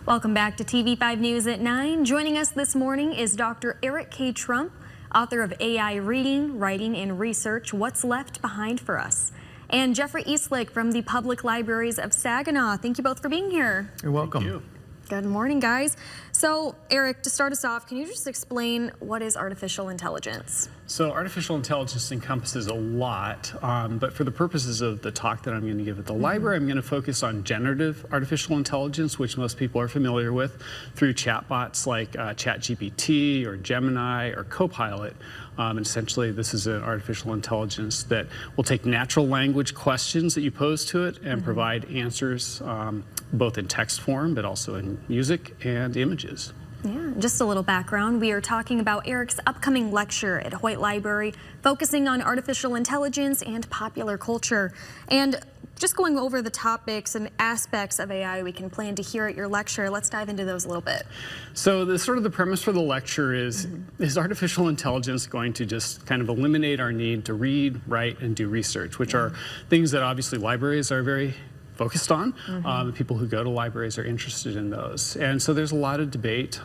Welcome back to TV5 News at 9. Joining us this morning is Dr. Erik K. Trump, author of AI Reading, Writing, and Research, What's Left Behind for Us. And Jeffrey Eastlick from the Public Libraries of Saginaw. Thank you both for being here. You're welcome. Thank you. Good morning, guys. So, Erik, to start us off, can you just explain what is artificial intelligence? So artificial intelligence encompasses a lot, but for the purposes of the talk that I'm going to give at the library, I'm going to focus on generative artificial intelligence, which most people are familiar with through chatbots like ChatGPT or Gemini or Copilot. And essentially, this is an artificial intelligence that will take natural language questions that you pose to it and provide answers both in text form, but also in music and images. Yeah, just a little background. We are talking about Erik's upcoming lecture at Hoyt Library, focusing on artificial intelligence and popular culture. And just going over the topics and aspects of AI we can plan to hear at your lecture. Let's dive into those a little bit. So the premise for the lecture is artificial intelligence going to just kind of eliminate our need to read, write, and do research, which are things that obviously libraries are very focused on. People who go to libraries are interested in those. And so there's a lot of debate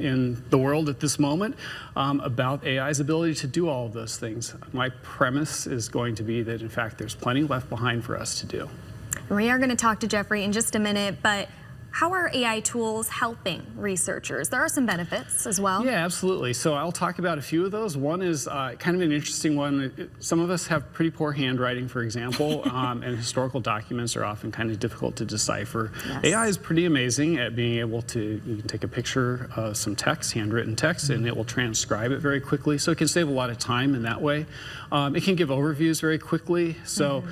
in the world at this moment about AI's ability to do all of those things. My premise is going to be that, in fact, there's plenty left behind for us to do. We are going to talk to Jeffrey in just a minute, but how are AI tools helping researchers? There are some benefits as well. Yeah, absolutely. So I'll talk about a few of those. One is kind of an interesting one. Some of us have pretty poor handwriting, for example, and historical documents are often kind of difficult to decipher. Yes. AI is pretty amazing at being able to, you can take a picture of some text, handwritten text, and it will transcribe it very quickly. So it can save a lot of time in that way. It can give overviews very quickly. So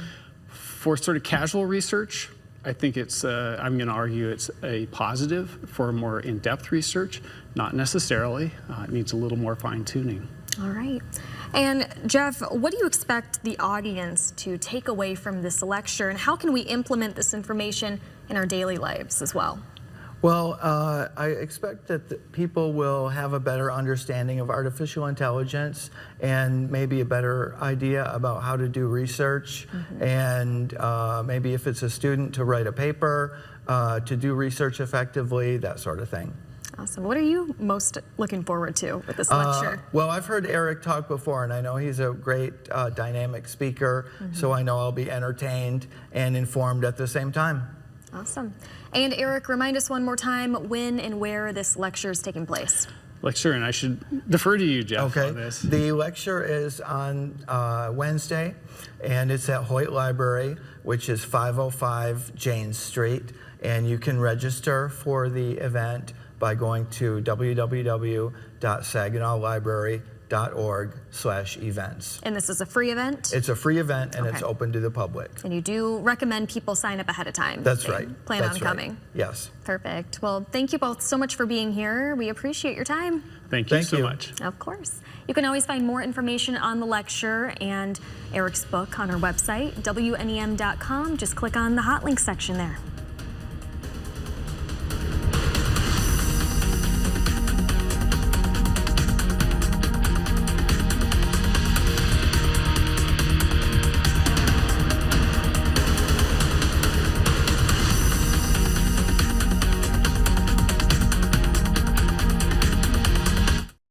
for sort of casual research, I think it's, I'm going to argue it's a positive. For more in-depth research, not necessarily. It needs a little more fine-tuning. All right. And Jeff, what do you expect the audience to take away from this lecture, and how can we implement this information in our daily lives as well? Well, I expect that people will have a better understanding of artificial intelligence and maybe a better idea about how to do research, and maybe if it's a student to write a paper, to do research effectively, that sort of thing. Awesome. What are you most looking forward to with this lecture? Well, I've heard Erik talk before, and I know he's a great dynamic speaker, so I know I'll be entertained and informed at the same time. Awesome. And Erik, remind us one more time when and where this lecture is taking place. Lecture, and I should defer to you, Jeff, on this. The lecture is on Wednesday, and it's at Hoyt Library, which is 505 Jane Street, and you can register for the event by going to www.saginawlibrary.org/events. And this is a free event? It's a free event, and it's open to the public. And you do recommend people sign up ahead of time? That's right. Plan on coming? Yes. Perfect. Well, thank you both so much for being here. We appreciate your time. Thank you so much. Of course. You can always find more information on the lecture and Erik's book on our website, WNEM.com. Just click on the hot link section there.